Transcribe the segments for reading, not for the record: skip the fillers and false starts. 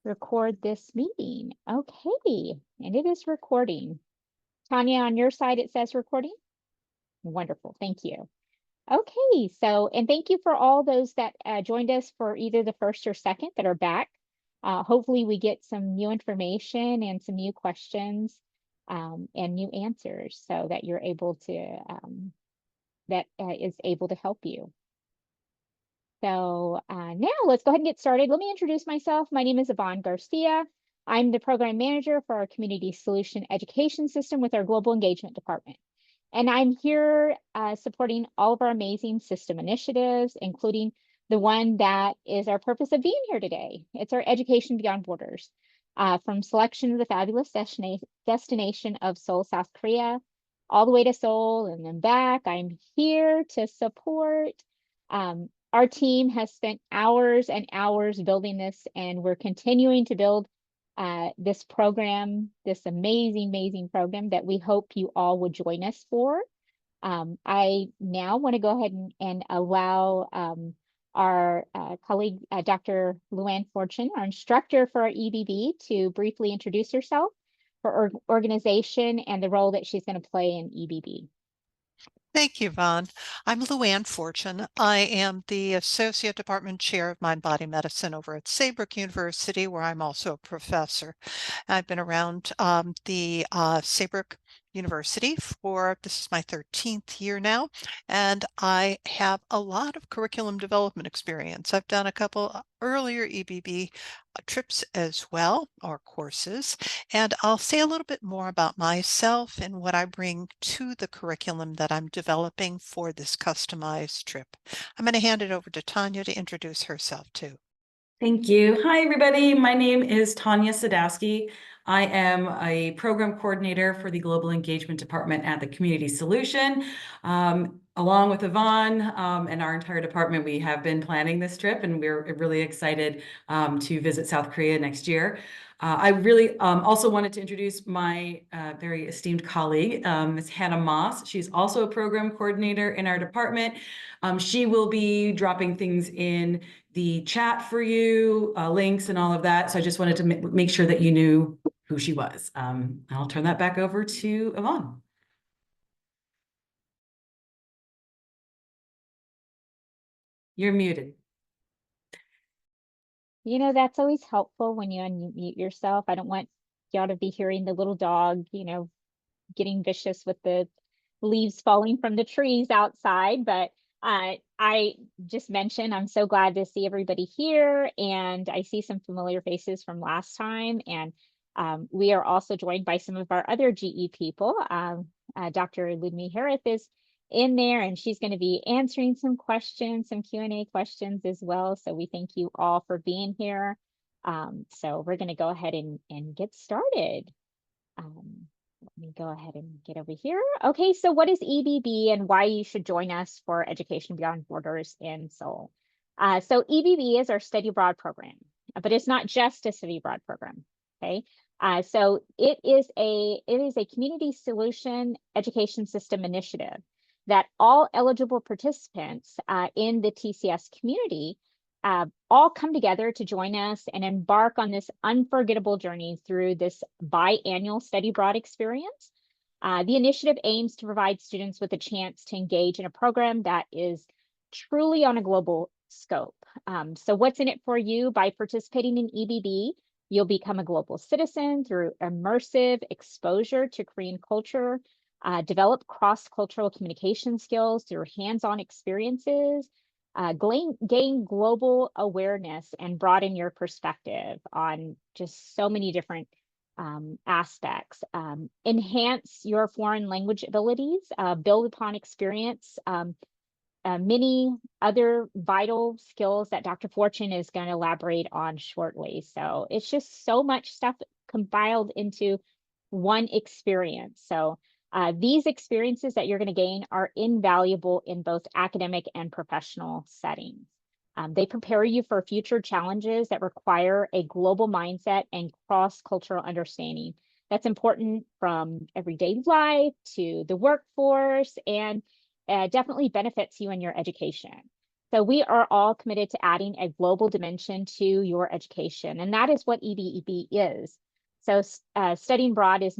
record this meeting. Okay, and it is recording. Tanya, on your side, it says recording. Wonderful, thank you. Okay, so, and thank you for all those that joined us for either the first or second that are back. Hopefully we get some new information and some new questions and new answers so that you're able to, is able to help you. So now let's go ahead and get started. Let me introduce myself. My name is Yvonne Garcia. I'm the program manager for our Community Solution Education System with our Global Engagement Department. And I'm here supporting all of our amazing system initiatives, including the one that is our purpose of being here today. It's our Education Beyond Borders. From selection of the fabulous destination of Seoul, South Korea, all the way to Seoul and then back. I'm here to support. Our team has spent hours and hours building this, and we're continuing to build this program, this amazing, amazing program that we hope you all would join us for. I now want to go ahead and allow our colleague, Dr. Luann Fortune, our instructor for our EBB, to briefly introduce herself, her organization, and the role that she's going to play in EBB. Thank you, Vaughn. I'm Luann Fortune. I am the Associate Department Chair of Mind-Body Medicine over at Saybrook University, where I'm also a professor. I've been around the Saybrook University this is my 13th year now, and I have a lot of curriculum development experience. I've done a couple earlier EBB trips as well, or courses, and I'll say a little bit more about myself and what I bring to the curriculum that I'm developing for this customized trip. I'm going to hand it over to Tanya to introduce herself too. Thank you. Hi, everybody. My name is Tanya Sadowski. I am a program coordinator for the Global Engagement Department at the Community Solution. Along with Yvonne and our entire department, we have been planning this trip, and we're really excited to visit South Korea next year. I really also wanted to introduce my very esteemed colleague, Ms. Hannah Moss. She's also a program coordinator in our department. She will be dropping things in the chat for you, links and all of that. So I just wanted to make sure that you knew who she was. I'll turn that back over to Yvonne. You're muted. You know, that's always helpful when you unmute yourself. I don't want y'all to be hearing the little dog, you know, getting vicious with the leaves falling from the trees outside. But I just mentioned, I'm so glad to see everybody here, and I see some familiar faces from last time. And we are also joined by some of our other GE people. Dr. Ludmie Harith is in there, and she's going to be answering some questions, some Q&A questions as well. So we thank you all for being here. So we're going to go ahead and get started. Let me go ahead and get over here. Okay, so what is EBB and why you should join us for Education Beyond Borders in Seoul? So EBB is our study abroad program, but it's not just a study abroad program. Okay, so it is a community solution education system initiative that all eligible participants in the TCS community all come together to join us and embark on this unforgettable journey through this biannual study abroad experience. The initiative aims to provide students with a chance to engage in a program that is truly on a global scope. So what's in it for you? By participating in EBB, you'll become a global citizen through immersive exposure to Korean culture, develop cross-cultural communication skills through hands-on experiences, gain global awareness and broaden your perspective on just so many different aspects. Enhance your foreign language abilities, build upon experience, many other vital skills that Dr. Fortune is going to elaborate on shortly. So it's just so much stuff compiled into one experience. So these experiences that you're going to gain are invaluable in both academic and professional settings. They prepare you for future challenges that require a global mindset and cross-cultural understanding. That's important from everyday life to the workforce, and definitely benefits you in your education. So we are all committed to adding a global dimension to your education, and that is what EBEB is. So studying abroad is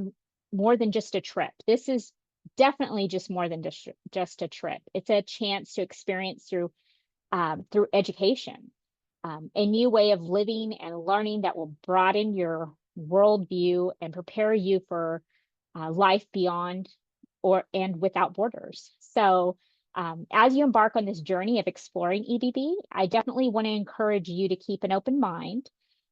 more than just a trip. This is definitely just more than just a trip. It's a chance to experience through education, a new way of living and learning that will broaden your worldview and prepare you for life beyond and without borders. So as you embark on this journey of exploring EBB, I definitely want to encourage you to keep an open mind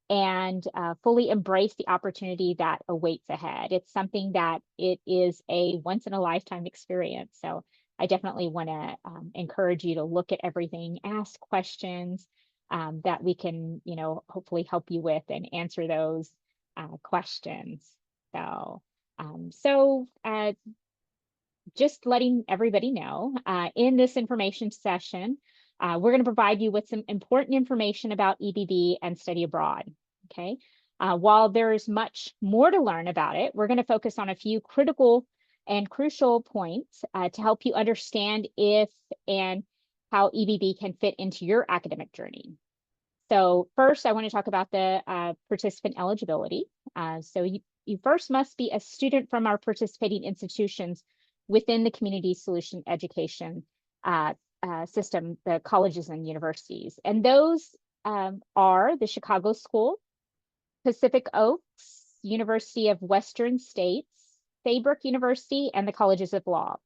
and fully embrace the opportunity that awaits ahead. It's something that it is a once in a lifetime experience. So I definitely want to encourage you to look at everything, ask questions that we can, hopefully help you with and answer those questions. So, just letting everybody know, in this information session, we're going to provide you with some important information about EBB and study abroad, okay? While there's much more to learn about it, we're going to focus on a few critical and crucial points to help you understand if and how EBB can fit into your academic journey. So first, I want to talk about the participant eligibility. So you first must be a student from our participating institutions within the community solution education system, the colleges and universities. And those are the Chicago School, Pacific Oaks, University of Western States, Saybrook University, and the Colleges of Law.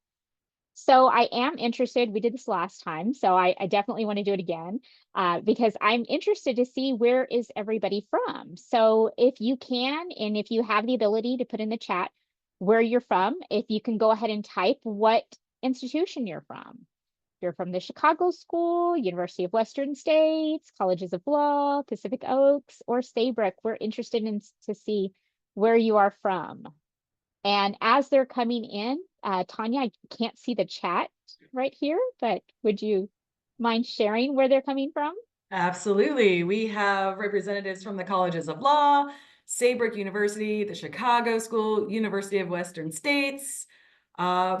So I am interested, we did this last time, so I definitely want to do it again because I'm interested to see where is everybody from. So if you can, and if you have the ability to put in the chat where you're from, if you can go ahead and type what institution you're from. If you're from the Chicago School, University of Western States, Colleges of Law, Pacific Oaks, or Saybrook, we're interested in to see where you are from. And as they're coming in, Tanya, I can't see the chat right here, but would you mind sharing where they're coming from? Absolutely. We have representatives from the Colleges of Law, Saybrook University, the Chicago School, University of Western States. So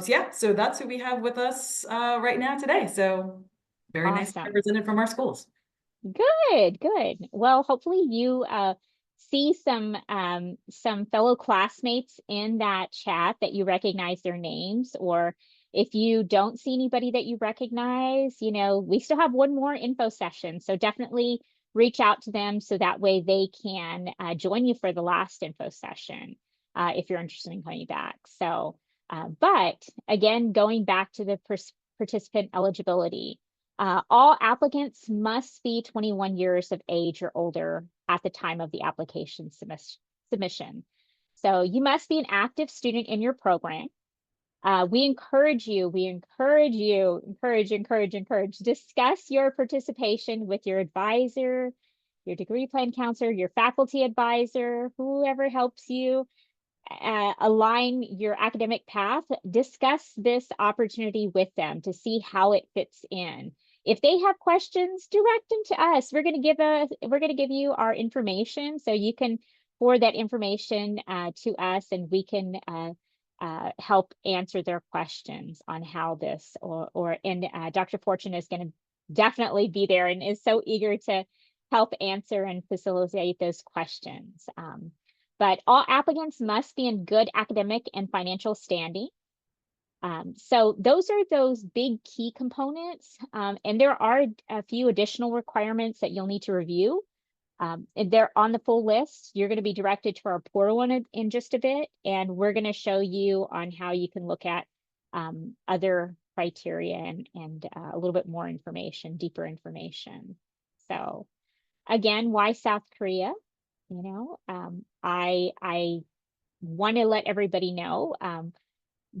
that's who we have with us right now today. So very nice Awesome. represented from our schools. Good, good. Well, hopefully you see some fellow classmates in that chat that you recognize their names, or if you don't see anybody that you recognize, we still have one more info session. So definitely reach out to them so that way they can join you for the last info session if you're interested in coming back. So, but again, going back to the participant eligibility, all applicants must be 21 years of age or older at the time of the application submission. So you must be an active student in your program. We encourage, discuss your participation with your advisor, your degree plan counselor, your faculty advisor, whoever helps you align your academic path. Discuss this opportunity with them to see how it fits in. If they have questions, direct them to us. We're going to give you our information so you can forward that information to us, and we can help answer their questions on how this and Dr. Fortune is going to definitely be there and is so eager to help answer and facilitate those questions. But all applicants must be in good academic and financial standing. So those are those big key components. And there are a few additional requirements that you'll need to review. And they're on the full list. You're going to be directed to our portal in just a bit, and we're going to show you on how you can look at other criteria and a little bit more information, deeper information. So again, why South Korea? I want to let everybody know,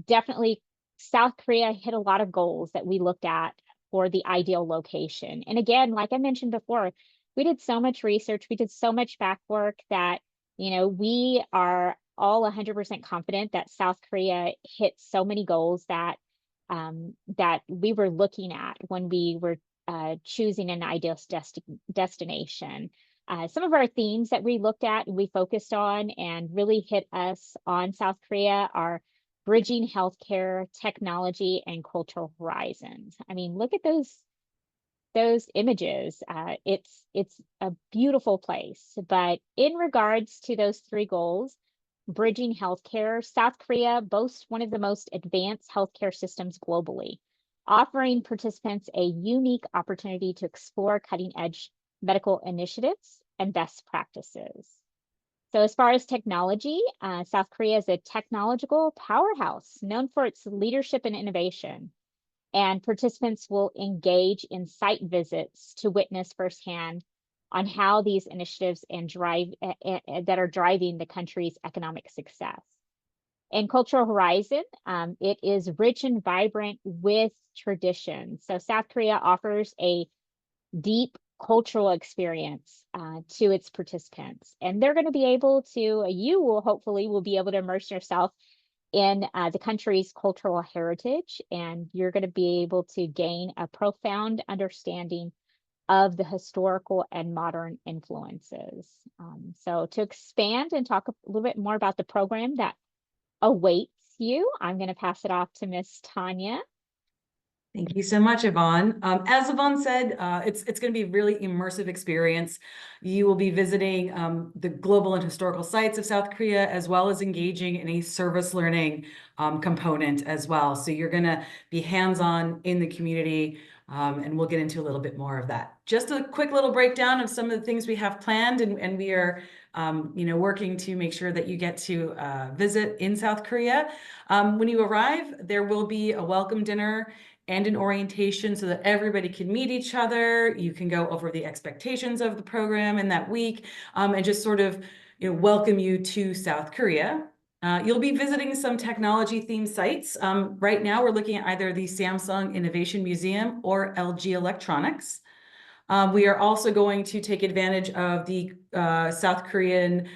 definitely South Korea hit a lot of goals that we looked at for the ideal location. And again, like I mentioned before, we did so much research, we did so much back work that, we are all 100% confident that South Korea hit so many goals that that we were looking at when we were choosing an ideal destination. Some of our themes that we looked at and we focused on and really hit us on South Korea are bridging healthcare, technology, and cultural horizons. I mean, look at those those images. It's a beautiful place. But in regards to those three goals, bridging healthcare, South Korea boasts one of the most advanced healthcare systems globally, offering participants a unique opportunity to explore cutting-edge medical initiatives and best practices. So as far as technology, South Korea is a technological powerhouse known for its leadership and innovation. And participants will engage in site visits to witness firsthand on how these initiatives that are driving the country's economic success. In Cultural Horizon, it is rich and vibrant with tradition. So South Korea offers a deep cultural experience to its participants, and they're going to be able to, you will hopefully will be able to immerse yourself in the country's cultural heritage, and you're going to be able to gain a profound understanding of the historical and modern influences. So to expand and talk a little bit more about the program that awaits you, I'm going to pass it off to Miss Tanya. Thank you so much, Yvonne. As Yvonne said, it's going to be a really immersive experience. You will be visiting the global and historical sites of South Korea, as well as engaging in a service learning component as well. So you're going to be hands-on in the community, and we'll get into a little bit more of that. Just a quick little breakdown of some of the things we have planned, and we are working to make sure that you get to visit in South Korea. When you arrive, there will be a welcome dinner and an orientation so that everybody can meet each other. You can go over the expectations of the program in that week, and just sort of welcome you to South Korea. You'll be visiting some technology themed sites. Right now, we're looking at either the Samsung Innovation Museum or LG Electronics. We are also going to take advantage of the South Korean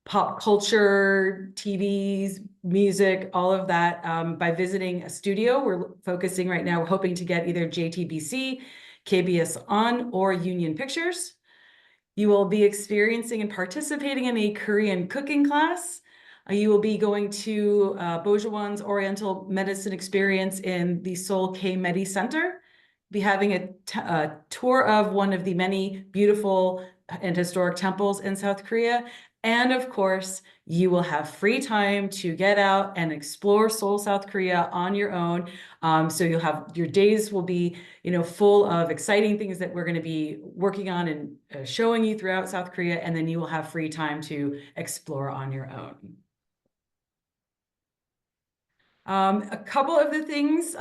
pop culture, TVs, music, all of that by visiting a studio. We're focusing right now, we're hoping to get either JTBC, KBS On, or Union Pictures. You will be experiencing and participating in a Korean cooking class. You will be going to Bojuwan's Oriental Medicine Experience in the Seoul K-Medi Center. Be having a tour of one of the many beautiful and historic temples in South Korea. And of course, you will have free time to get out and explore Seoul, South Korea on your own. So you'll have, your days will be, full of exciting things that we're going to be working on and showing you throughout South Korea. And then you will have free time to explore on your own. A couple of the things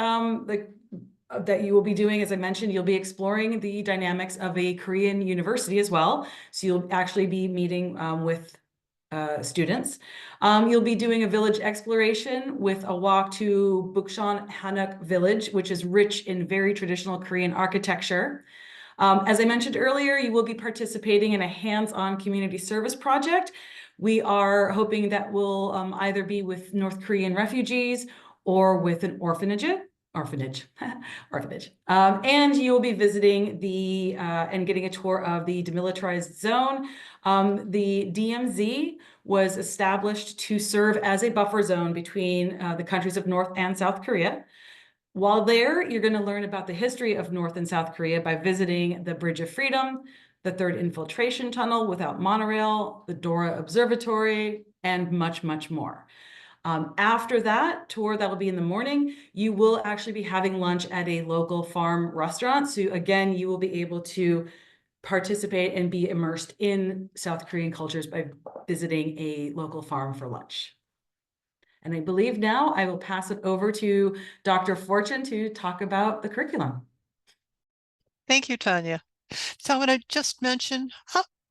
that you will be doing, as I mentioned, you'll be exploring the dynamics of a Korean university as well. So you'll actually be meeting with students. You'll be doing a village exploration with a walk to Bukchon Hanok Village, which is rich in very traditional Korean architecture. As I mentioned earlier, you will be participating in a hands-on community service project. We are hoping that will either be with North Korean refugees or with an orphanage. And you will be visiting and getting a tour of the demilitarized zone. The DMZ was established to serve as a buffer zone between the countries of North and South Korea. While there, you're going to learn about the history of North and South Korea by visiting the Bridge of Freedom, the Third Infiltration Tunnel without monorail, the Dora Observatory, and much, much more. After that tour, that'll be in the morning, you will actually be having lunch at a local farm restaurant. So again, you will be able to participate and be immersed in South Korean cultures by visiting a local farm for lunch. And I believe now I will pass it over to Dr. Fortune to talk about the curriculum. Thank you, Tanya. So I'm going to just mention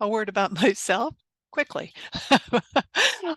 a word about myself quickly.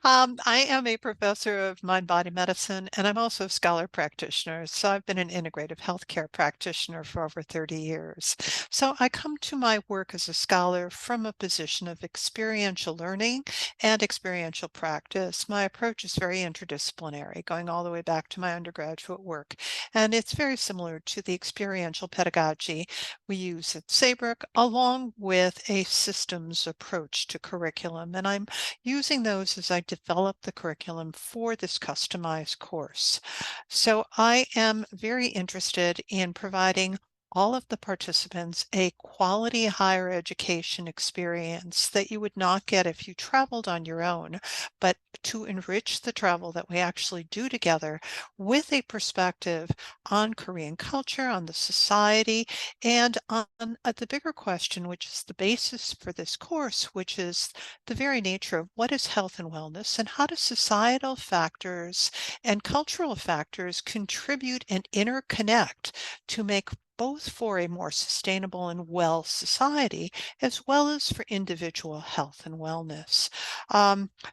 I am a professor of mind-body medicine, and I'm also a scholar practitioner. So I've been an integrative healthcare practitioner for over 30 years. So I come to my work as a scholar from a position of experiential learning and experiential practice. My approach is very interdisciplinary, going all the way back to my undergraduate work. And it's very similar to the experiential pedagogy we use at Saybrook, along with a systems approach to curriculum. And I'm using those as I develop the curriculum for this customized course. So I am very interested in providing all of the participants a quality higher education experience that you would not get if you traveled on your own, but to enrich the travel that we actually do together with a perspective on Korean culture, on the society, and on the bigger question, which is the basis for this course, which is the very nature of what is health and wellness and how do societal factors and cultural factors contribute and interconnect to make both for a more sustainable and well society, as well as for individual health and wellness.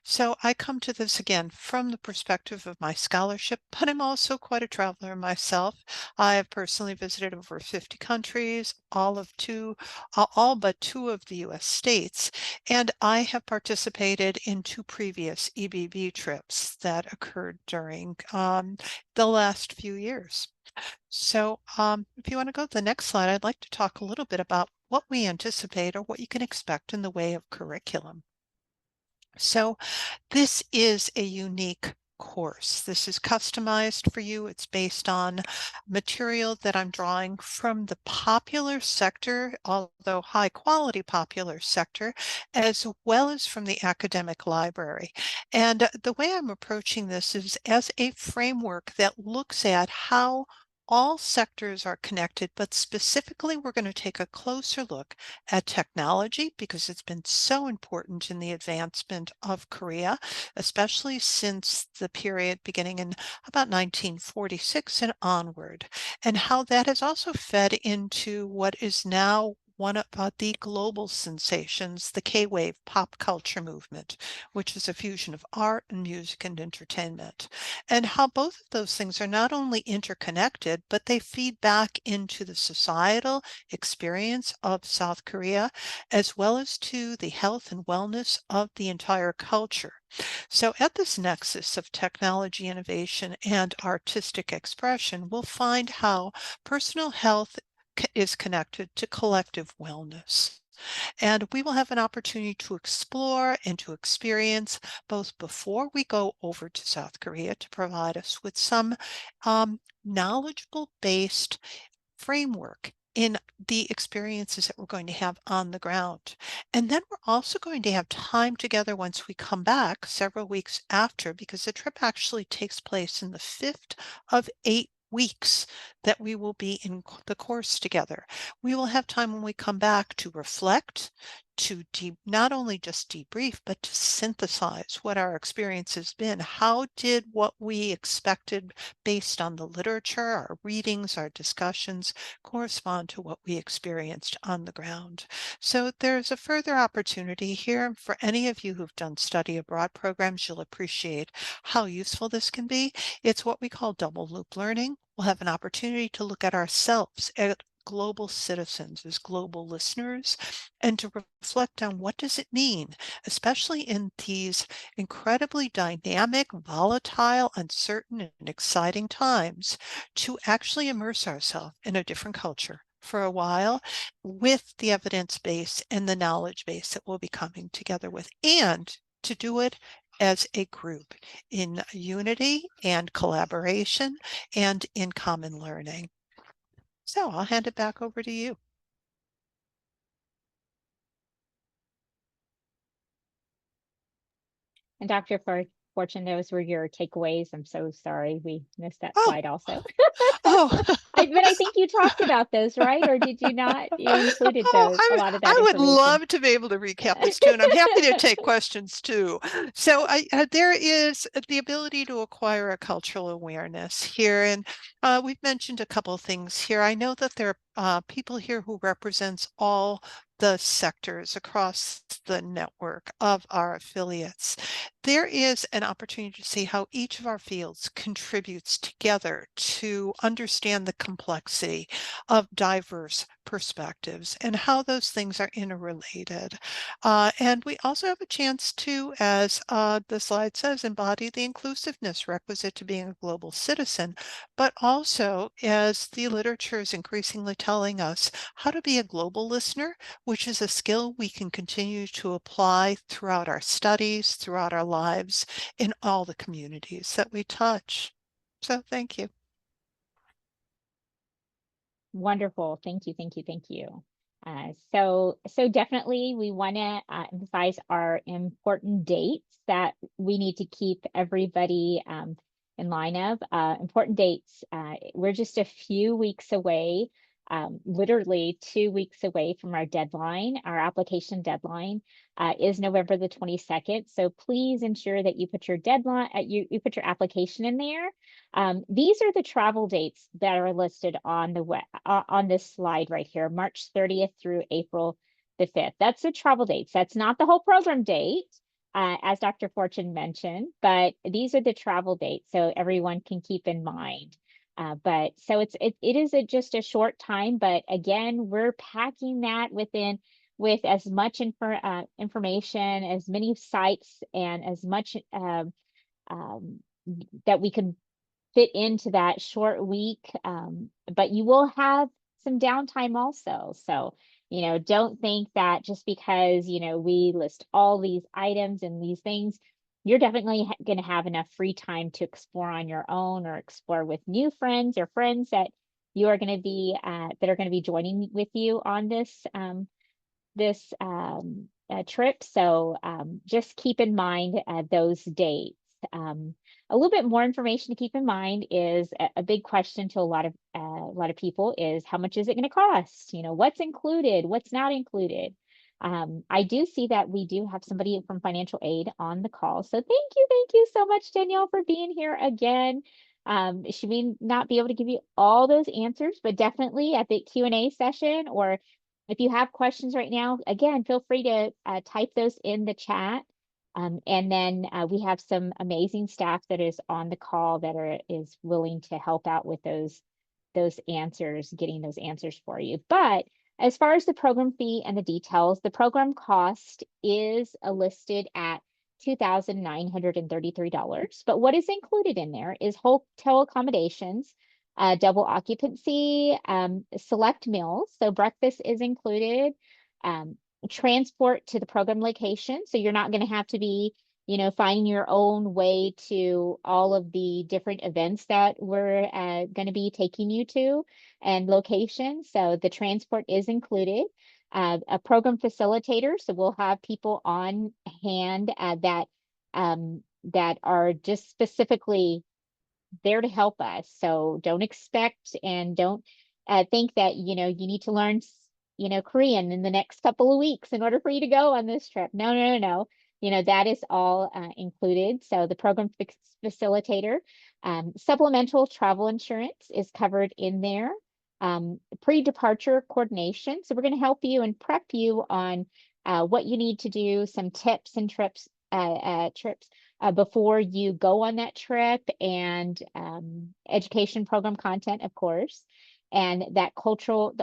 So I come to this again from the perspective of my scholarship, but I'm also quite a traveler myself. I have personally visited over 50 countries, all but two of the US states, and I have participated in two previous EBB trips that occurred during the last few years. So if you want to go to the next slide, I'd like to talk a little bit about what we anticipate or what you can expect in the way of curriculum. So this is a unique course. This is customized for you. It's based on material that I'm drawing from the popular sector, although high quality popular sector, as well as from the academic library. And the way I'm approaching this is as a framework that looks at how all sectors are connected, but specifically, we're going to take a closer look at technology because it's been so important in the advancement of Korea, especially since the period beginning in about 1946 and onward, and how that has also fed into what is now one of the global sensations, the K-wave pop culture movement, which is a fusion of art and music and entertainment, and how both of those things are not only interconnected, but they feed back into the societal experience of South Korea, as well as to the health and wellness of the entire culture. So at this nexus of technology innovation and artistic expression, we'll find how personal health is connected to collective wellness. And we will have an opportunity to explore and to experience both before we go over to South Korea to provide us with some knowledgeable based framework in the experiences that we're going to have on the ground. And then we're also going to have time together once we come back several weeks after, because the trip actually takes place in the 5th of 8 weeks that we will be in the course together. We will have time when we come back to reflect, to not only just debrief, but to synthesize what our experience has been. How did what we expected based on the literature, our readings, our discussions, correspond to what we experienced on the ground? So there's a further opportunity here for any of you who've done study abroad programs. You'll appreciate how useful this can be. It's what we call double loop learning. We'll have an opportunity to look at ourselves, at global citizens, as global listeners, and to reflect on what does it mean, especially in these incredibly dynamic, volatile, uncertain, and exciting times, to actually immerse ourselves in a different culture for a while with the evidence base and the knowledge base that we'll be coming together with, and to do it as a group in unity and collaboration and in common learning. So I'll hand it back over to you. And Dr. Fortune, those were your takeaways. I'm so sorry we missed that Oh, slide also. oh, But I think you talked about those, right? Or did you not? You included those, a lot of that I would information. love to be able to recap this too, and I'm happy to take questions too. So there is the ability to acquire a cultural awareness here, and we've mentioned a couple of things here. I know that there are people here who represents all the sectors across the network of our affiliates. There is an opportunity to see how each of our fields contributes together to understand the complexity of diverse perspectives and how those things are interrelated. And we also have a chance to, as the slide says, embody the inclusiveness requisite to being a global citizen, but also, as the literature is increasingly telling us, how to be a global listener, which is a skill we can continue to apply throughout our studies, throughout our lives, in all the communities that we touch. So thank you. Wonderful. Thank you. Thank you. Thank you. So definitely we want to emphasize our important dates that we need to keep everybody in line of. Important dates. We're just a few weeks away, literally 2 weeks away from our deadline. Our application deadline is November the 22nd. So please ensure that you put your deadline, you put your application in there. These are the travel dates that are listed on the on this slide right here, March 30th through April the 5th. That's the travel dates. That's not the whole program date, as Dr. Fortune mentioned, but these are the travel dates, so everyone can keep in mind. But so it is just a short time, but again, we're packing that with as much information, as many sites, and as much that we can fit into that short week. But you will have some downtime also. So, don't think that just because, we list all these items and these things, you're definitely going to have enough free time to explore on your own or explore with new friends or friends that you are going to be, that are going to be joining with you on this trip. So just keep in mind those dates. A little bit more information to keep in mind is a big question to a lot of people is how much is it going to cost? What's included, what's not included. I do see that we do have somebody from financial aid on the call. So thank you so much, Danielle, for being here again. She may not be able to give you all those answers, but definitely at the Q&A session, or if you have questions right now, again, feel free to type those in the chat. And then we have some amazing staff that is on the call that is willing to help out with those answers, getting those answers for you. But as far as the program fee and the details, the program cost is listed at $2,933. But what is included in there is hotel accommodations, double occupancy, select meals. So breakfast is included. Transport to the program location. So you're not going to have to be, finding your own way to all of the different events that we're going to be taking you to and locations. So the transport is included. A program facilitator. So we'll have people on hand that are just specifically there to help us. So don't expect and don't think that, you need to learn Korean in the next couple of weeks in order for you to go on this trip. No. That is all included. So the program facilitator, supplemental travel insurance is covered in there. Pre-departure coordination. So we're going to help you and prep you on what you need to do, some tips and trips before you go on that trip, and education program content, of course. And that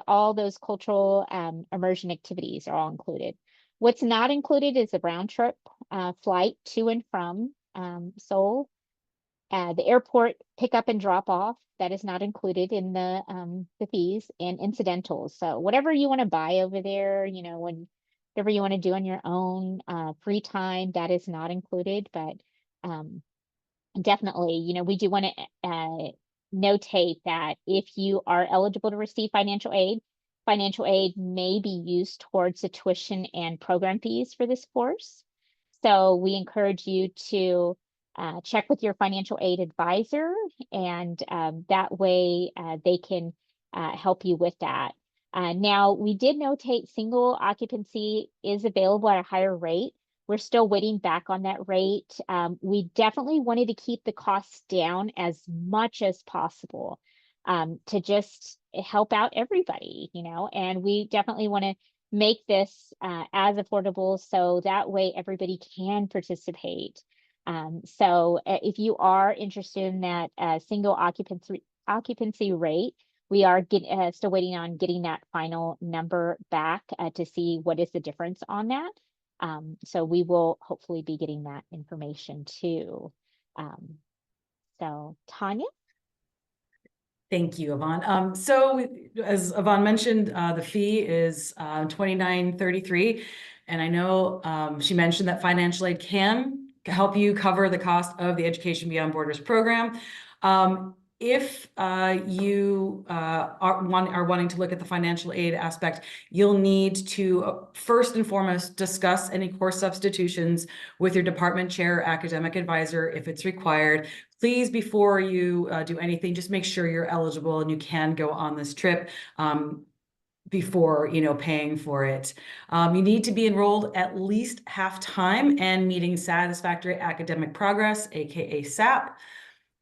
all those cultural immersion activities are all included. What's not included is a round trip flight to and from Seoul. The airport pickup and drop off, that is not included in the fees, and incidentals. So whatever you want to buy over there, whatever you want to do on your own free time, that is not included. But definitely, we do want to notate that if you are eligible to receive financial aid may be used towards the tuition and program fees for this course. So we encourage you to check with your financial aid advisor, and that way they can help you with that. Now, we did notate single occupancy is available at a higher rate. We're still waiting back on that rate. We definitely wanted to keep the costs down as much as possible to just help out everybody, and we definitely want to make this as affordable so that way everybody can participate. So if you are interested in that single occupancy rate, we are still waiting on getting that final number back to see what is the difference on that. So we will hopefully be getting that information too. So Tanya? Thank you, Yvonne. So as Yvonne mentioned, the fee is $29.33. And I know she mentioned that financial aid can help you cover the cost of the Education Beyond Borders program. If you are wanting to look at the financial aid aspect, you'll need to first and foremost discuss any course substitutions with your department chair or academic advisor if it's required. Please, before you do anything, just make sure you're eligible and you can go on this trip before paying for it. You need to be enrolled at least half time and meeting satisfactory academic progress, aka SAP.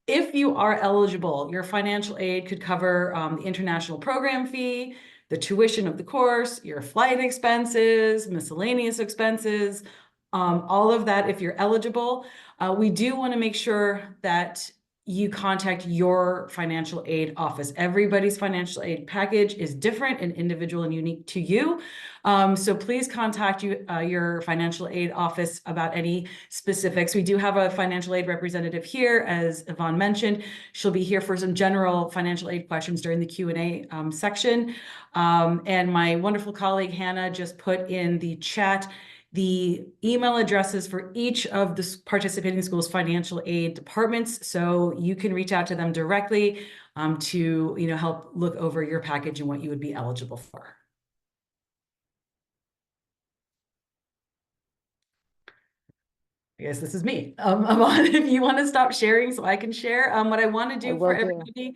If you are eligible, your financial aid could cover the international program fee, the tuition of the course, your flight expenses, miscellaneous expenses, all of that if you're eligible. We do want to make sure that you contact your financial aid office. Everybody's financial aid package is different and individual and unique to you. So please contact your financial aid office about any specifics. We do have a financial aid representative here, as Yvonne mentioned. She'll be here for some general financial aid questions during the Q&A section. And my wonderful colleague, Hannah, just put in the chat the email addresses for each of the participating schools' financial aid departments, so you can reach out to them directly to help look over your package and what you would be eligible for. I guess this is me. Yvonne, if you want to stop sharing so I can share, what I want to do for everybody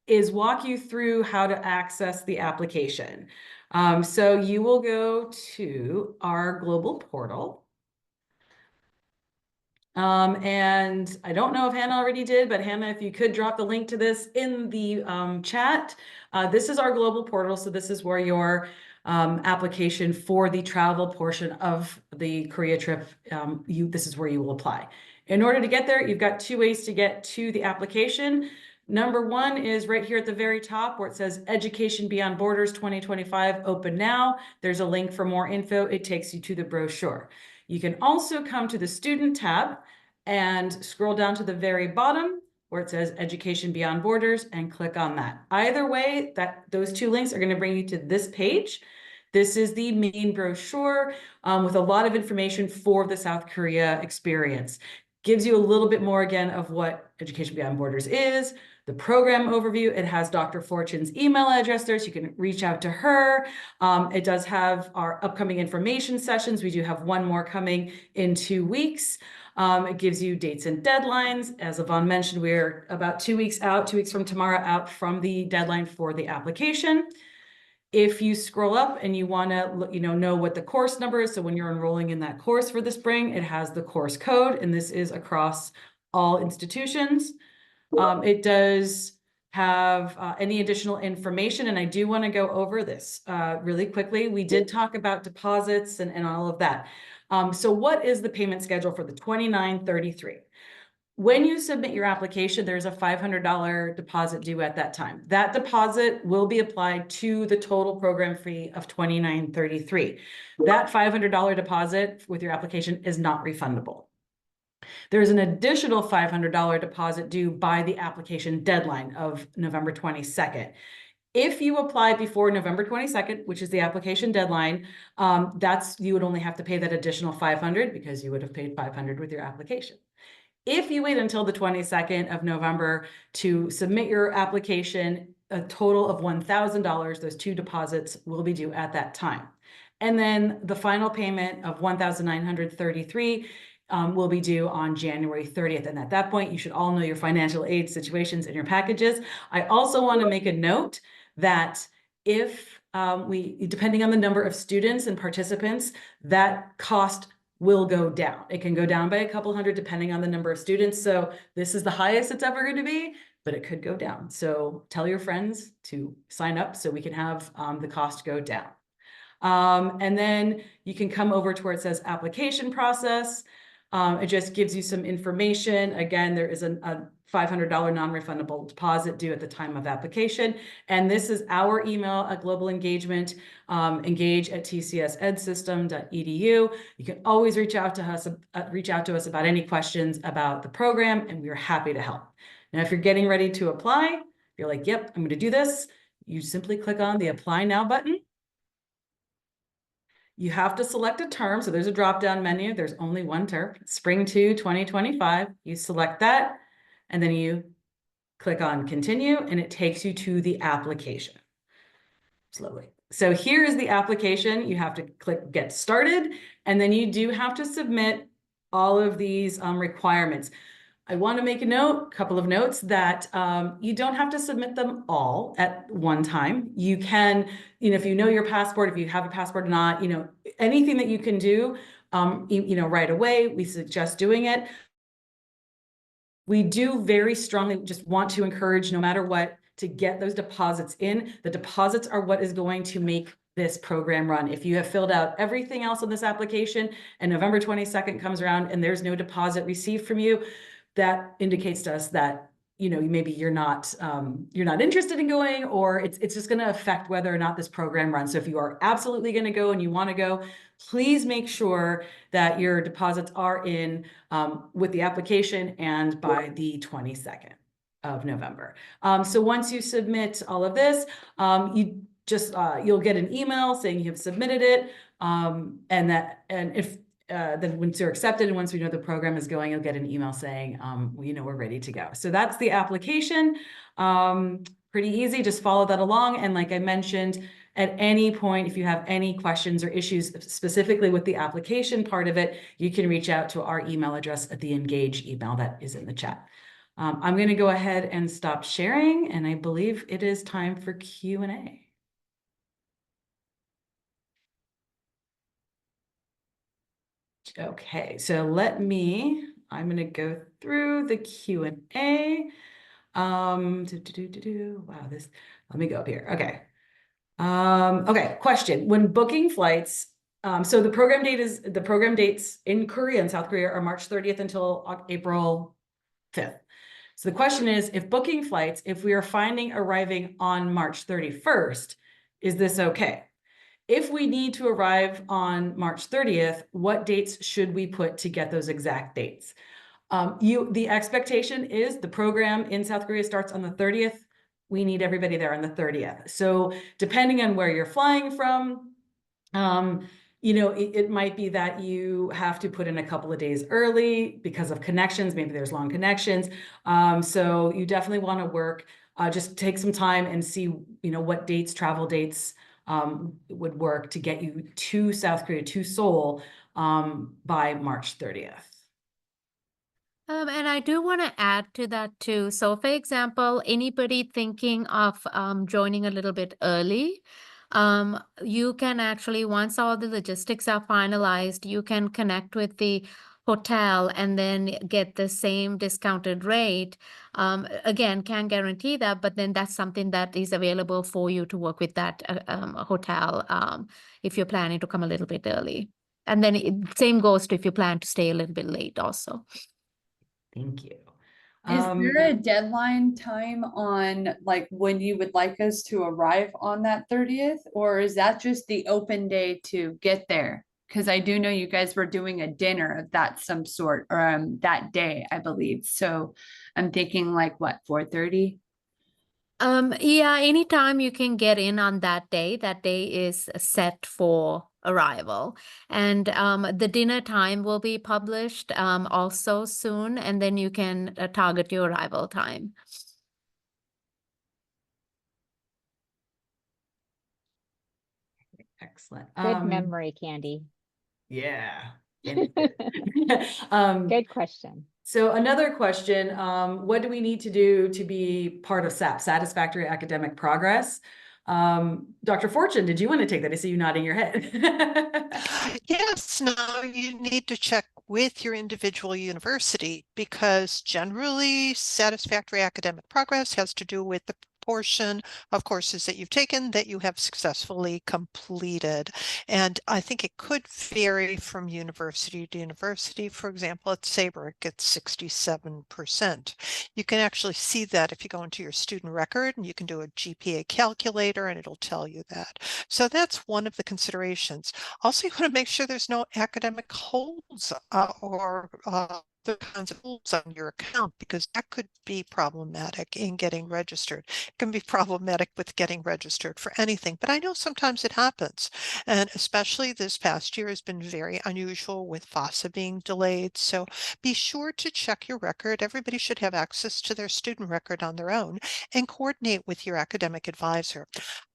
is walk you through how to access the application. So you will go to our global portal. And I don't know if Hannah already did, but Hannah, if you could drop the link to this in the chat. This is our global portal. So this is where your application for the travel portion of the Korea trip, this is where you will apply. In order to get there, you've got two ways to get to the application. Number one is right here at the very top where it says Education Beyond Borders 2025 open now. There's a link for more info. It takes you to the brochure. You can also come to the student tab and scroll down to the very bottom where it says Education Beyond Borders and click on that. Either way, those two links are going to bring you to this page. This is the main brochure with a lot of information for the South Korea experience. Gives you a little bit more again of what Education Beyond Borders is, the program overview. It has Dr. Fortune's email address there, so you can reach out to her. It does have our upcoming information sessions. We do have one more coming in 2 weeks. It gives you dates and deadlines. As Yvonne mentioned, we're about 2 weeks out, 2 weeks from tomorrow, out from the deadline for the application. If you scroll up and you want to know what the course number is, so when you're enrolling in that course for the spring, it has the course code, and this is across all institutions. It does have any additional information, and I do want to go over this really quickly. We did talk about deposits and all of that. So what is the payment schedule for the 2933? When you submit your application, there's a $500 deposit due at that time. That deposit will be applied to the total program fee of $2933. That $500 deposit with your application is not refundable. There's an additional $500 deposit due by the application deadline of November 22nd. If you apply before November 22nd, which is the application deadline, you would only have to pay that additional $500 because you would have paid $500 with your application. If you wait until the 22nd of November to submit your application, a total of $1,000, those two deposits will be due at that time. And then the final payment of $1,933 will be due on January 30th. And at that point, you should all know your financial aid situations and your packages. I also want to make a note that if depending on the number of students and participants, that cost will go down. It can go down by a couple hundred depending on the number of students. So this is the highest it's ever going to be, but it could go down. So tell your friends to sign up so we can have the cost go down. And then you can come over to where it says application process. It just gives you some information. Again, there is a $500 non-refundable deposit due at the time of application. And this is our email at Global Engagement, engage@tcsedSystem.edu. You can always reach out to us about any questions about the program, and we're happy to help. Now, if you're getting ready to apply, you're like, yep, I'm going to do this. You simply click on the Apply Now button. You have to select a term. So there's a drop-down menu. There's only one term, Spring 2, 2025. You select that, and then you click on continue, and it takes you to the application. Slowly. So here is the application. You have to click get started, and then you do have to submit all of these requirements. I want to make a couple of notes that you don't have to submit them all at one time. You can, if you know your passport, if you have a passport or not, anything that you can do, right away, we suggest doing it. We do very strongly just want to encourage, no matter what, to get those deposits in. The deposits are what is going to make this program run. If you have filled out everything else on this application and November 22nd comes around and there's no deposit received from you, that indicates to us that maybe you're not interested in going, or it's just going to affect whether or not this program runs. So if you are absolutely going to go and you want to go, please make sure that your deposits are in with the application and by the 22nd of November. So once you submit all of this, you'll get an email saying you have submitted it, and if then once you're accepted and once we know the program is going, you'll get an email saying, we're ready to go. So that's the application. Pretty easy, just follow that along. And like I mentioned, at any point, if you have any questions or issues specifically with the application part of it, you can reach out to our email address at the Engage email that is in the chat. I'm going to go ahead and stop sharing, and I believe it is time for Q&A. Okay, so I'm going to go through the Q&A. Wow, let me go up here. Okay. Okay, question. When booking flights, so the program dates in Korea and South Korea are March 30th until April 5th. So the question is, if booking flights, if we are finding arriving on March 31st, is this okay? If we need to arrive on March 30th, what dates should we put to get those exact dates? The expectation is the program in South Korea starts on the 30th. We need everybody there on the 30th. So depending on where you're flying from, it might be that you have to put in a couple of days early because of connections. Maybe there's long connections. So you definitely want to work, just take some time and see, what travel dates would work to get you to South Korea, to Seoul, by March 30th. And I do want to add to that too. So for example, anybody thinking of joining a little bit early, you can actually, once all the logistics are finalized, you can connect with the hotel and then get the same discounted rate. Again, can't guarantee that, but then that's something that is available for you to work with that hotel if you're planning to come a little bit early. And then same goes to if you plan to stay a little bit late also. Thank you. Is there a deadline time on when you would like us to arrive on that 30th, or is that just the open day to get there? Because I do know you guys were doing a dinner of that some sort, or that day, I believe. So I'm thinking what, 4:30? Yeah, anytime you can get in on that day. That day is set for arrival, and the dinner time will be published also soon, and then you can target your arrival time. Excellent. Good memory, Candy. Yeah. Good question. So another question, what do we need to do to be part of SAP, Satisfactory Academic Progress? Dr. Fortune, did you want to take that? I see you nodding your head. Yes, no, you need to check with your individual university, because generally satisfactory academic progress has to do with the portion of courses that you've taken that you have successfully completed. And I think it could vary from university to university. For example, at Saybrook, it's 67%. You can actually see that if you go into your student record, and you can do a GPA calculator and it'll tell you that. So that's one of the considerations. Also, you want to make sure there's no academic holds or other kinds of tools on your account, because that could be problematic in getting registered. It can be problematic with getting registered for anything, but I know sometimes it happens. And especially this past year has been very unusual with FAFSA being delayed. So be sure to check your record. Everybody should have access to their student record on their own, and coordinate with your academic advisor.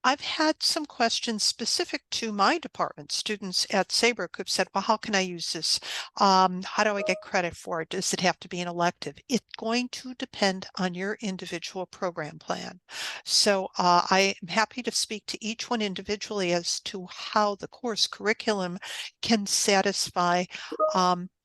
I've had some questions specific to my department, students at Saybrook who've said, well, how can I use this? How do I get credit for it? Does it have to be an elective? It's going to depend on your individual program plan. So I am happy to speak to each one individually as to how the course curriculum can satisfy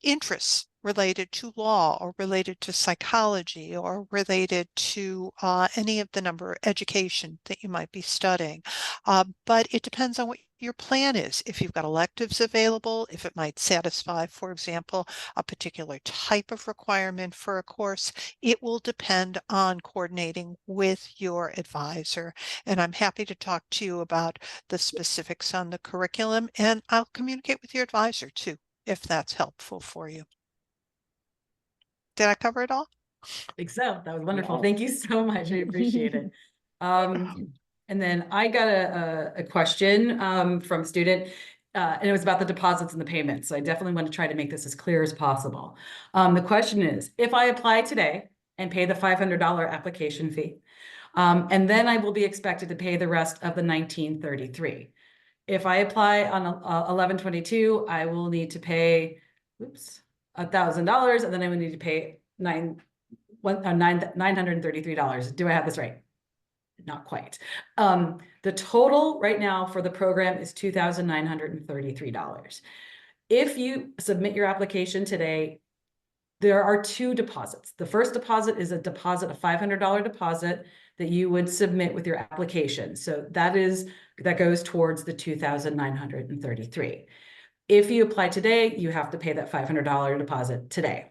interests related to law or related to psychology or related to any of the number of education that you might be studying. But it depends on what your plan is. If you've got electives available, if it might satisfy, for example, a particular type of requirement for a course, it will depend on coordinating with your advisor. And I'm happy to talk to you about the specifics on the curriculum, and I'll communicate with your advisor too, if that's helpful for you. Did I cover it all? I think so. That was wonderful. Yes. Thank you so much. I appreciate it. And then I got a question from a student, and it was about the deposits and the payments. So I definitely want to try to make this as clear as possible. The question is, if I apply today and pay the $500 application fee, and then I will be expected to pay the rest of the $1,933. If I apply on 11/22, I will need to pay, $1,000, and then I would need to pay $933. Do I have this right? Not quite. The total right now for the program is $2,933. If you submit your application today, there are two deposits. The first deposit is a deposit, a $500 deposit that you would submit with your application. So that goes towards the $2,933. If you apply today, you have to pay that $500 deposit today.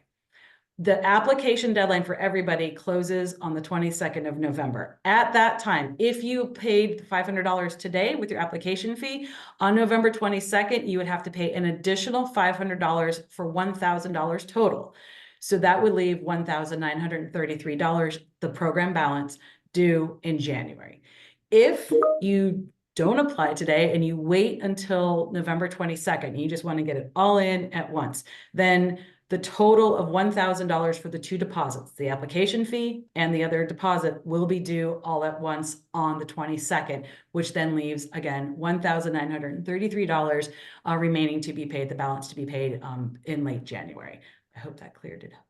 The application deadline for everybody closes on the 22nd of November. At that time, if you paid $500 today with your application fee, on November 22nd, you would have to pay an additional $500 for $1,000 total. So that would leave $1,933, the program balance, due in January. If you don't apply today and you wait until November 22nd, you just want to get it all in at once, then the total of $1,000 for the two deposits, the application fee and the other deposit, will be due all at once on the 22nd, which then leaves, again, $1,933 remaining to be paid, the balance to be paid in late January. I hope that cleared it up.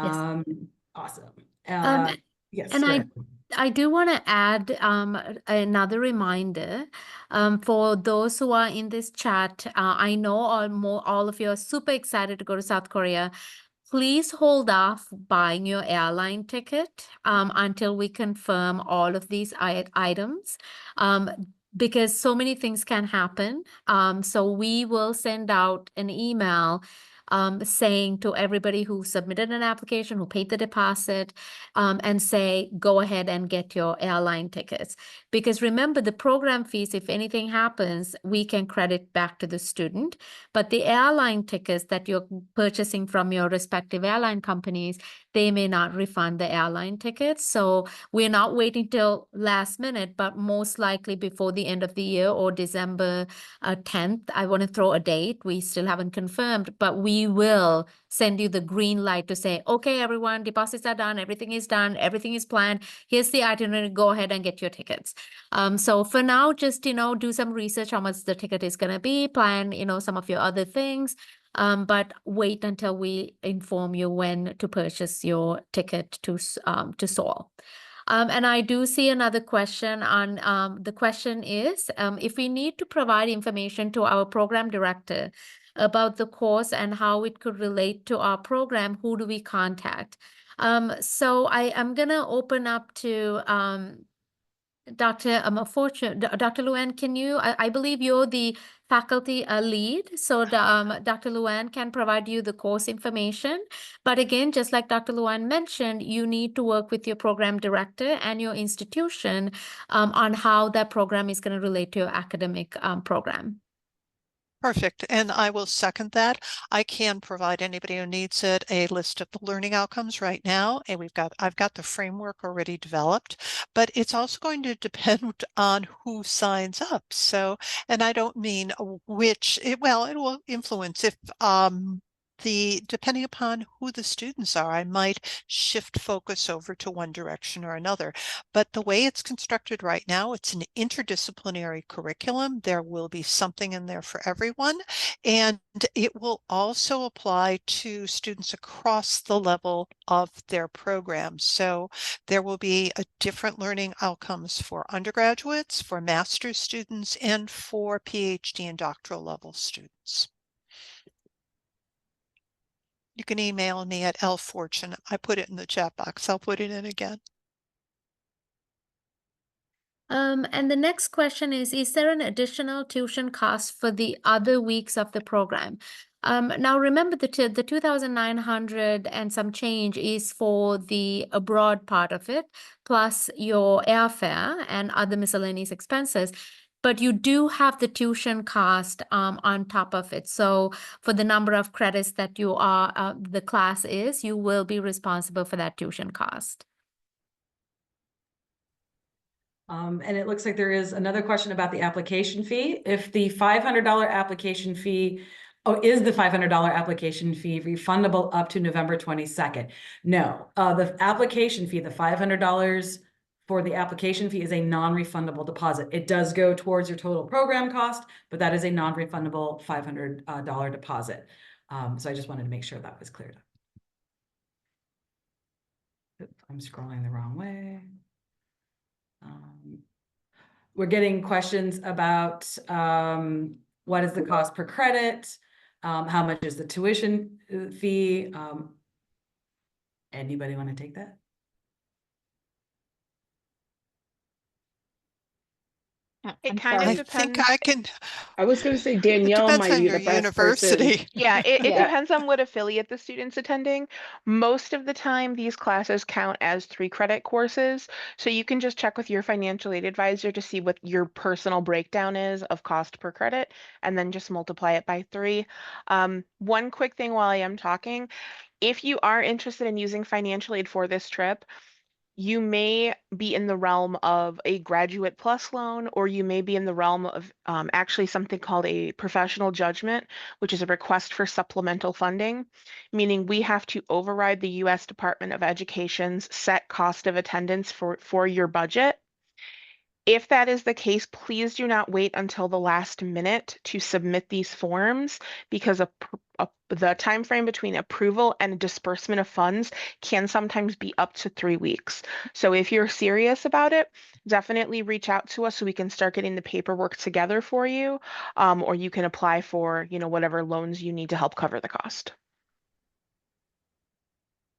Yes. Awesome. Yes. And go ahead. I do want to add another reminder for those who are in this chat. I know all of you are super excited to go to South Korea. Please hold off buying your airline ticket until we confirm all of these items, because so many things can happen. So we will send out an email saying to everybody who submitted an application, who paid the deposit, and say, go ahead and get your airline tickets. Because remember, the program fees, if anything happens, we can credit back to the student. But the airline tickets that you're purchasing from your respective airline companies, they may not refund the airline tickets. So we're not waiting till last minute, but most likely before the end of the year or December 10th. I want to throw a date. We still haven't confirmed, but we will send you the green light to say, okay, everyone, deposits are done. Everything is done. Everything is planned. Here's the itinerary. Go ahead and get your tickets. So for now, just, do some research how much the ticket is going to be, plan, some of your other things. But wait until we inform you when to purchase your ticket to Seoul. And I do see another question on, the question is, if we need to provide information to our program director about the course and how it could relate to our program, who do we contact? So I am going to open up to Dr. Dr. Luann, can you, I believe you're the faculty lead, so Dr. Luann can provide you the course information. But again, just like Dr. Luann mentioned, you need to work with your program director and your institution on how that program is going to relate to your academic program. Perfect. And I will second that. I can provide anybody who needs it a list of the learning outcomes right now. And I've got the framework already developed, but it's also going to depend on who signs up. So, and I don't mean it will influence if, depending upon who the students are, I might shift focus over to one direction or another. But the way it's constructed right now, it's an interdisciplinary curriculum. There will be something in there for everyone, and it will also apply to students across the level of their program. So there will be a different learning outcomes for undergraduates, for master's students, and for PhD and doctoral level students. You can email me at lfortune. I put it in the chat box. I'll put it in again. And the next question is there an additional tuition cost for the other weeks of the program? Now remember the 2,900 and some change is for the abroad part of it, plus your airfare and other miscellaneous expenses. But you do have the tuition cost on top of it. So for the number of credits that you are, the class is, you will be responsible for that tuition cost. And it looks like there is another question about the application fee. If the $500 application fee, is the $500 application fee refundable up to November 22nd? No, the application fee, the $500 for the application fee is a non-refundable deposit. It does go towards your total program cost, but that is a non-refundable $500 deposit. So I just wanted to make sure that was cleared up. Oops, I'm scrolling the wrong way. We're getting questions about what is the cost per credit? How much is the tuition fee? Anybody want to take that? It I'm kind of I sorry. think depends. I can. I was going to say It Danielle depends might on be your the best person. university. Yeah, it Yeah. depends on what affiliate the student's attending. Most of the time, these classes count as 3-credit courses. So you can just check with your financial aid advisor to see what your personal breakdown is of cost per credit, and then just multiply it by 3. One quick thing while I am talking, if you are interested in using financial aid for this trip, you may be in the realm of a Graduate Plus loan, or you may be in the realm of actually something called a professional judgment, which is a request for supplemental funding, meaning we have to override the U.S. Department of Education's set cost of attendance for your budget. If that is the case, please do not wait until the last minute to submit these forms, because the time frame between approval and disbursement of funds can sometimes be up to 3 weeks. So if you're serious about it, definitely reach out to us so we can start getting the paperwork together for you, or you can apply for, whatever loans you need to help cover the cost.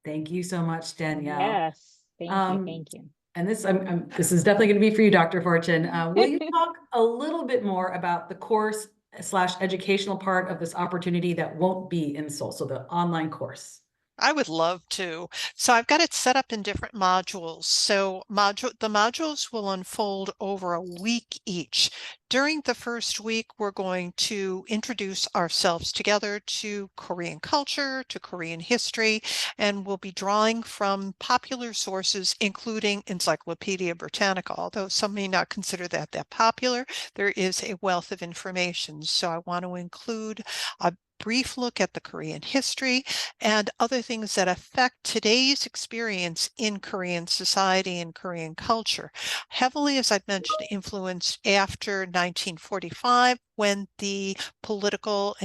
Thank you so much, Danielle. Yes. Thank you. And this, this is definitely going to be for you, Dr. Fortune. Will you talk a little bit more about the course/educational part of this opportunity that won't be in Seoul, so the online course? I would love to. So I've got it set up in different modules. So the modules will unfold over a week each. During the first week, we're going to introduce ourselves together to Korean culture, to Korean history, and we'll be drawing from popular sources, including Encyclopedia Britannica. Although some may not consider that popular, there is a wealth of information. So I want to include a brief look at the Korean history and other things that affect today's experience in Korean society and Korean culture. Heavily, as I've mentioned, influenced after 1945, when the political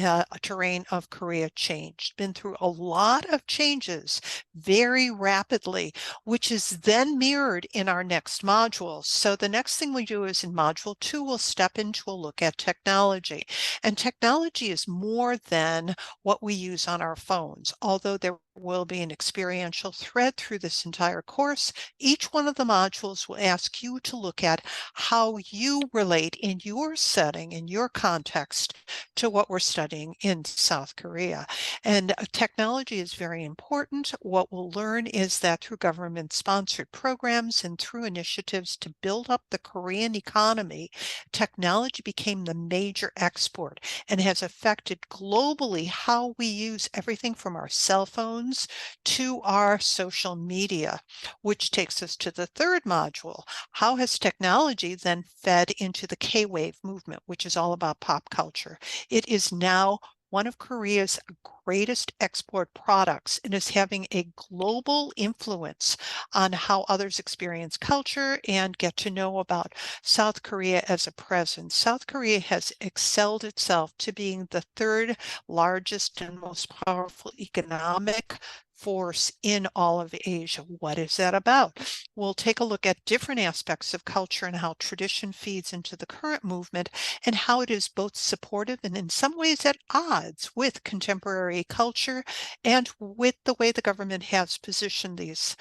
terrain of Korea changed. Been through a lot of changes very rapidly, which is then mirrored in our next module. So the next thing we do is in module 2, we'll step into a look at technology. And technology is more than what we use on our phones, although there will be an experiential thread through this entire course. Each one of the modules will ask you to look at how you relate in your setting, in your context, to what we're studying in South Korea. And technology is very important. What we'll learn is that through government-sponsored programs and through initiatives to build up the Korean economy, technology became the major export and has affected globally how we use everything from our cell phones to our social media, which takes us to the third module. How has technology then fed into the K-wave movement, which is all about pop culture? It is now one of Korea's greatest export products and is having a global influence on how others experience culture and get to know about South Korea as a presence. South Korea has excelled itself to being the third largest and most powerful economic force in all of Asia. What is that about? We'll take a look at different aspects of culture and how tradition feeds into the current movement and how it is both supportive and in some ways at odds with contemporary culture and with the way the government has positioned these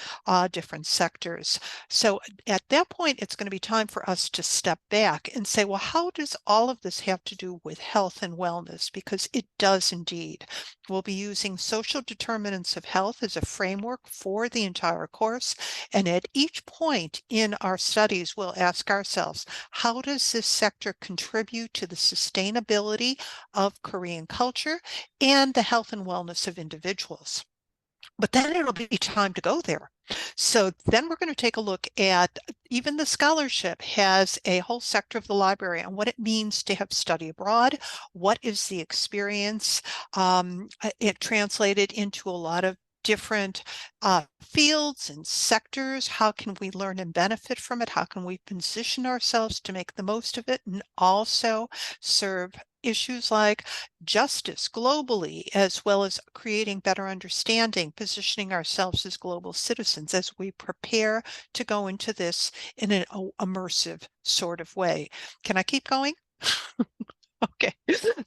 different sectors. So at that point, it's going to be time for us to step back and say, well, how does all of this have to do with health and wellness? Because it does indeed. We'll be using social determinants of health as a framework for the entire course. And at each point in our studies, we'll ask ourselves, how does this sector contribute to the sustainability of Korean culture and the health and wellness of individuals? But then it'll be time to go there. So then we're going to take a look at even the scholarship has a whole sector of the library on what it means to have study abroad. What is the experience? It translated into a lot of different fields and sectors. How can we learn and benefit from it? How can we position ourselves to make the most of it and also serve issues like justice globally, as well as creating better understanding, positioning ourselves as global citizens as we prepare to go into this in an immersive sort of way. Can I keep going? Okay,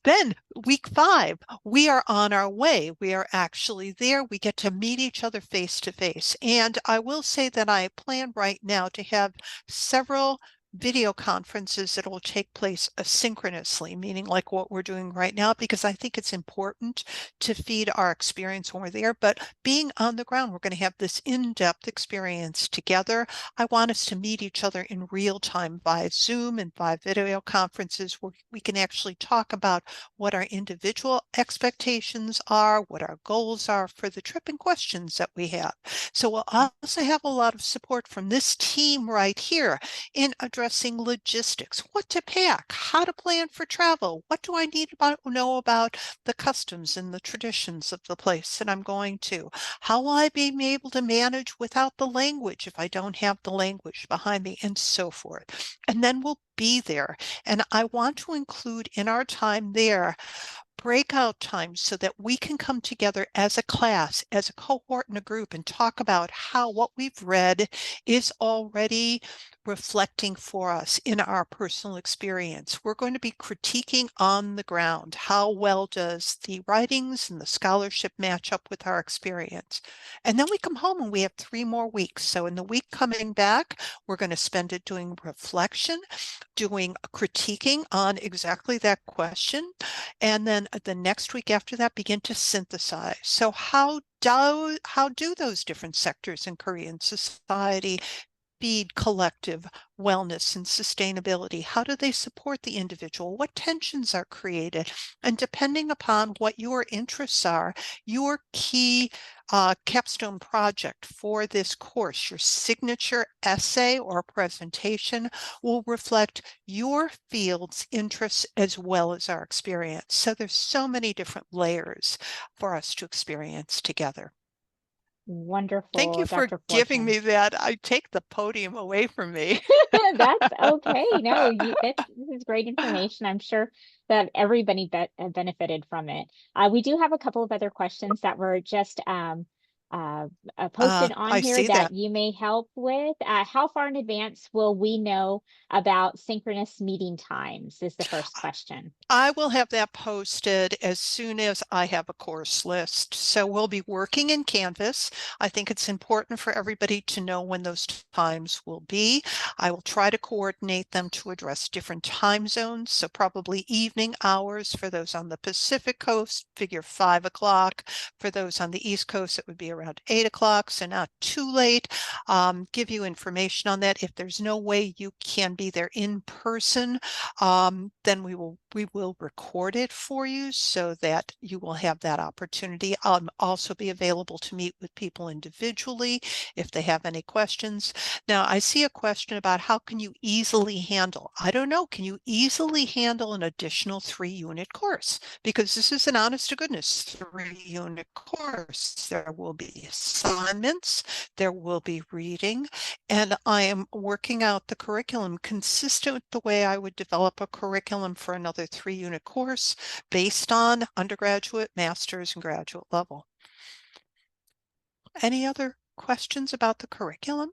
then week 5, we are on our way. We are actually there. We get to meet each other face to face. And I will say that I plan right now to have several video conferences that will take place asynchronously, meaning like what we're doing right now, because I think it's important to feed our experience when we're there. But being on the ground, we're going to have this in-depth experience together. I want us to meet each other in real time by Zoom and by video conferences where we can actually talk about what our individual expectations are, what our goals are for the trip, and questions that we have. So we'll also have a lot of support from this team right here in addressing logistics, what to pack, how to plan for travel, what do I need to know about the customs and the traditions of the place that I'm going to, how will I be able to manage without the language if I don't have the language behind me, and so forth. And then we'll be there. And I want to include in our time there breakout times so that we can come together as a class, as a cohort and a group, and talk about how what we've read is already reflecting for us in our personal experience. We're going to be critiquing on the ground. How well does the writings and the scholarship match up with our experience? And then we come home and we have 3 more weeks. So in the week coming back, we're going to spend it doing reflection, doing critiquing on exactly that question. And then the next week after that, begin to synthesize. So how do those different sectors in Korean society feed collective wellness and sustainability? How do they support the individual? What tensions are created? And depending upon what your interests are, your key capstone project for this course, your signature essay or presentation, will reflect your field's interests as well as our experience. So there's so many different layers for us to experience together. Wonderful, Thank you for Dr. giving Fortune. me that. I take the podium away from me. That's okay. No, this is great information. I'm sure that everybody benefited from it. We do have a couple of other questions that were just posted on I here see that that. you may help with. How far in advance will we know about synchronous meeting times is the first question. I will have that posted as soon as I have a course list. So we'll be working in Canvas. I think it's important for everybody to know when those times will be. I will try to coordinate them to address different time zones. So probably evening hours for those on the Pacific Coast, figure 5 o'clock. For those on the East Coast, it would be around 8 o'clock. So not too late. Give you information on that. If there's no way you can be there in person, then we will record it for you so that you will have that opportunity. I'll also be available to meet with people individually if they have any questions. Now, I see a question about how can you easily handle? I don't know. Can you easily handle an additional 3-unit course? Because this is an honest to goodness 3-unit course. There will be assignments, there will be reading, and I am working out the curriculum consistent with the way I would develop a curriculum for another 3-unit course based on undergraduate, master's, and graduate level. Any other questions about the curriculum?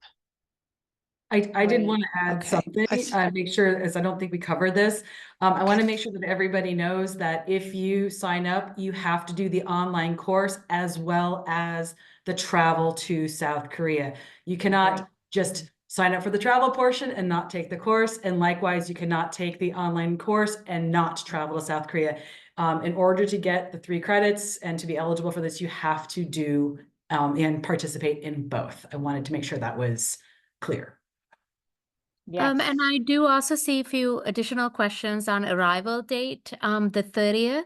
I did Great. want to add Okay. something, make sure, as I don't think we covered this. I want to make sure that everybody knows that if you sign up, you have to do the online course as well as the travel to South Korea. You cannot just sign up for the travel portion and not take the course. And likewise, you cannot take the online course and not travel to South Korea. In order to get the 3 credits and to be eligible for this, you have to do and participate in both. I wanted to make sure that was clear. Yes. And I do also see a few additional questions on arrival date, the 30th.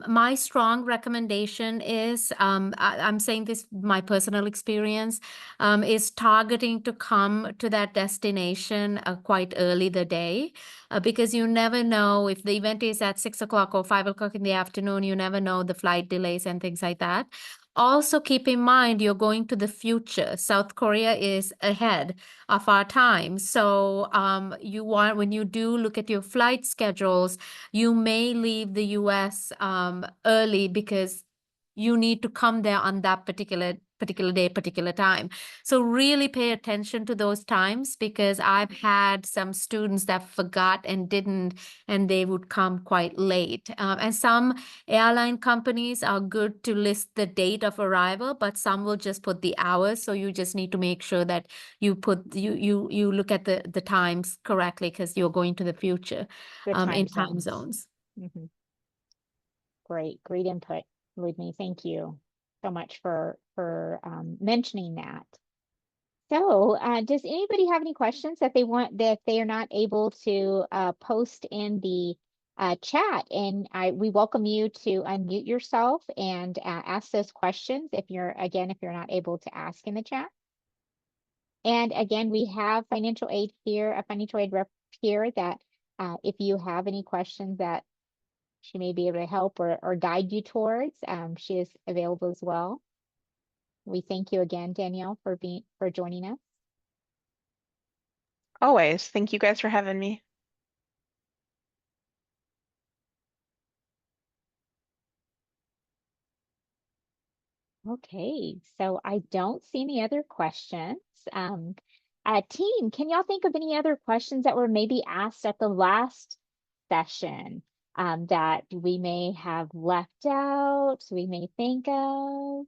My strong recommendation is, I'm saying this, my personal experience, is targeting to come to that destination quite early the day, because you never know if the event is at 6 o'clock or 5 o'clock in the afternoon, you never know the flight delays and things like that. Also keep in mind, you're going to the future. South Korea is ahead of our time. So when you do look at your flight schedules, you may leave the US early because you need to come there on that particular day, particular time. So really pay attention to those times, because I've had some students that forgot and didn't, and they would come quite late. And some airline companies are good to list the date of arrival, but some will just put the hours. So you just need to make sure that you put you look at the times correctly, because you're going to the future The in time zones. Mhm. Great input, Ludmila. Thank you so much for mentioning that. So, does anybody have any questions that they are not able to post in the chat? And we welcome you to unmute yourself and ask those questions if you're not able to ask in the chat. And again, we have financial aid here, a financial aid rep here, that if you have any questions that she may be able to help or guide you towards, she is available as well. We thank you again, Danielle, for joining us. Always. Thank you guys for having me. Okay, so I don't see any other questions. Team, can y'all think of any other questions that were maybe asked at the last session that we may have left out, we may think of?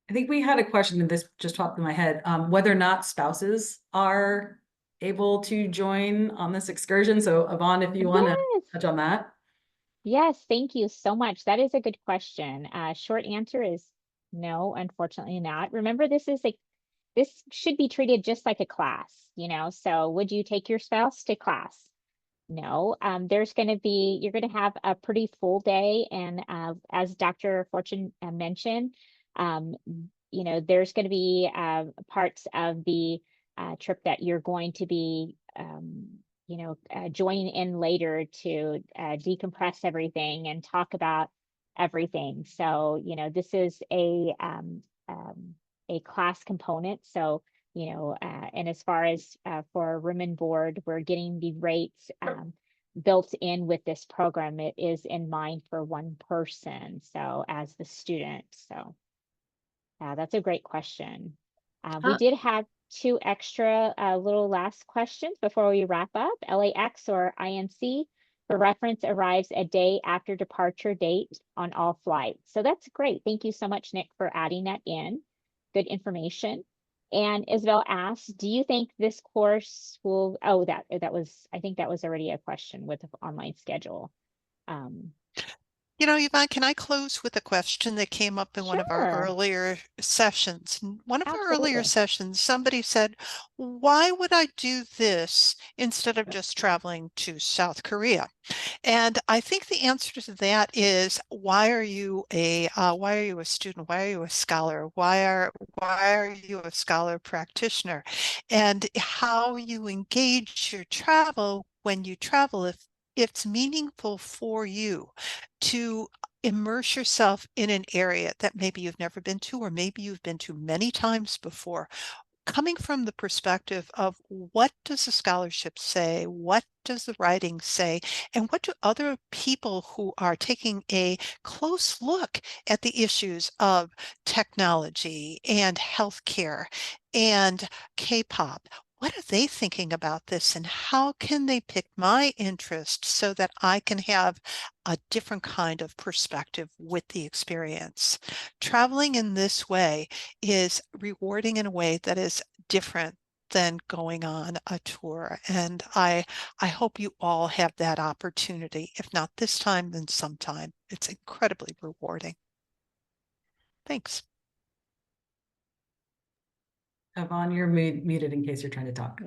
I think we had a question, and this just popped in my head, whether or not spouses are able to join on this excursion. So Yvonne, if you want to Yes. touch on that. Yes, thank you so much. That is a good question. Short answer is no, unfortunately not. Remember, this should be treated just like a class, so would you take your spouse to class? No. You're going to have a pretty full day, and as Dr. Fortune mentioned, there's going to be parts of the trip that you're going to be joining in later to decompress everything and talk about everything. So, this is a class component. So, and as far as for room and board, we're getting the rates built in with this program. It is in mind for one person, so as the student. So that's a great question. We Huh? did have two extra little last questions before we wrap up. LAX or INC for reference arrives a day after departure date on all flights. So that's great. Thank you so much, Nick, for adding that in. Good information. And Isabel asked, do you think this course will, oh, that was, I think that was already a question with the online schedule. You know, Yvonne, can I close with a question that came up in one of our Sure. earlier sessions? One of our earlier Absolutely. sessions, somebody said, why would I do this instead of just traveling to South Korea? And I think the answer to that is, why are you a student? Why are you a scholar? Why are you a scholar practitioner? And how you engage your travel when you travel, if it's meaningful for you to immerse yourself in an area that maybe you've never been to, or maybe you've been to many times before, coming from the perspective of what does the scholarship say, what does the writing say, and what do other people who are taking a close look at the issues of technology and healthcare and K-pop, what are they thinking about this, and how can they pick my interest so that I can have a different kind of perspective with the experience? Traveling in this way is rewarding in a way that is different than going on a tour. And I hope you all have that opportunity. If not this time, then sometime. It's incredibly rewarding. Thanks. Yvonne, you're muted in case you're trying to talk.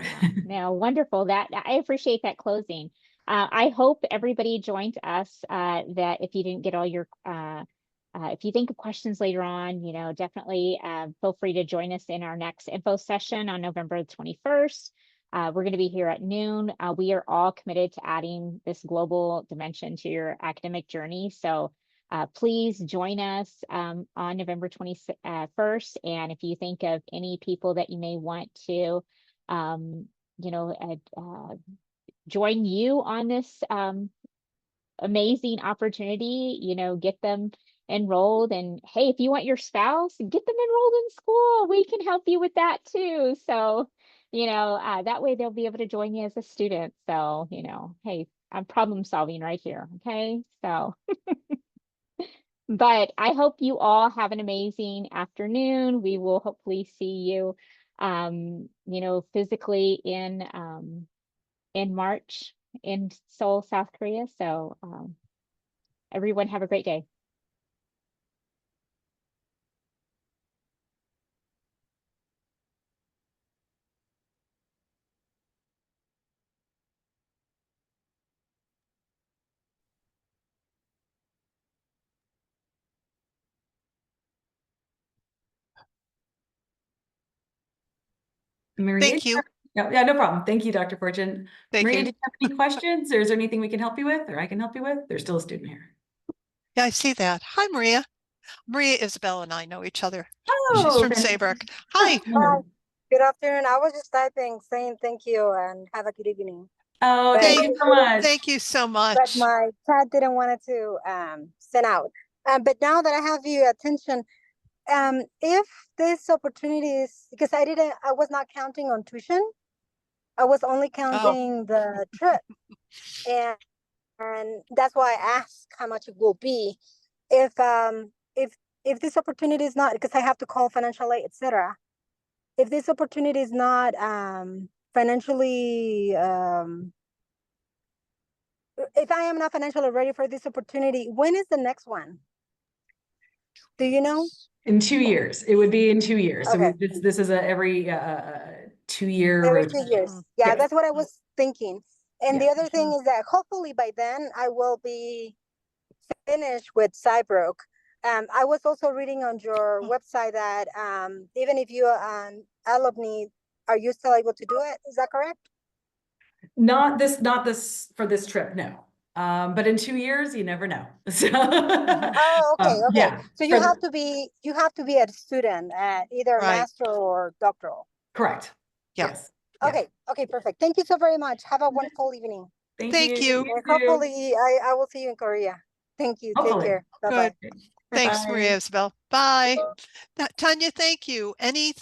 No, wonderful. That I appreciate that closing. I hope everybody joined us. That if you didn't get all your, if you think of questions later on, you know, definitely feel free to join us in our next info session on November 21st. We're going to be here at noon. We are all committed to adding this global dimension to your academic journey. So please join us on November 21st. And if you think of any people that you may want to, you know, join you on this amazing opportunity, you know, get them enrolled. And hey, if you want your spouse, get them enrolled in school. We can help you with that too. So, you know, that way they'll be able to join you as a student. So, you know, hey, I'm problem solving right here. Okay. So. But I hope you all have an amazing afternoon. We will hopefully see you, you know, physically in March in Seoul, South Korea. So everyone have a great day. Maria, Thank you. yeah, no problem. Thank you, Dr. Fortune. Thank Maria, you. do you have any questions, or is there anything we can help you with, or I can help you with? There's still a student here. Yeah, I see that. Hi, Maria. Maria Isabel and I know each other. She's Oh, from Saybrook. Hi. Hi, good afternoon. I was just typing, saying thank you and have a good evening. Oh, But thank you so much. Thank you so but much. my chat didn't want it to send out. But now that I have your attention, if this opportunity is because I was not counting on tuition. I was only counting the trip, and that's why I asked how much it will be. If this opportunity is not, because I have to call financial aid, etc. If this opportunity is not financially if I am not financially ready for this opportunity, when is the next one? Do you know? In 2 years, it would be in 2 years. So Okay. this is a every 2-year Every rotation. 2 years. Yeah, Yes. that's what I was thinking. And the Yeah. other thing is that hopefully by then I will be finished with Cybrook. I was also reading on your website that even if you are an alumni, are you still able to do it? Is that correct? Not this for this trip, no. But in 2 years, you never know. So, Oh, okay, okay. yeah. So you for- have to be a student at either Right. master or doctoral. Correct. Yeah. Yes. Yeah. Okay, okay, perfect. Thank you so very much. Have a wonderful evening. Thank you. And too. hopefully I will see you in Korea. Thank you. Take Hopefully. care. Bye-bye. Good. Thanks, Bye. Maria Isabel. Bye. Tanya, thank you. Any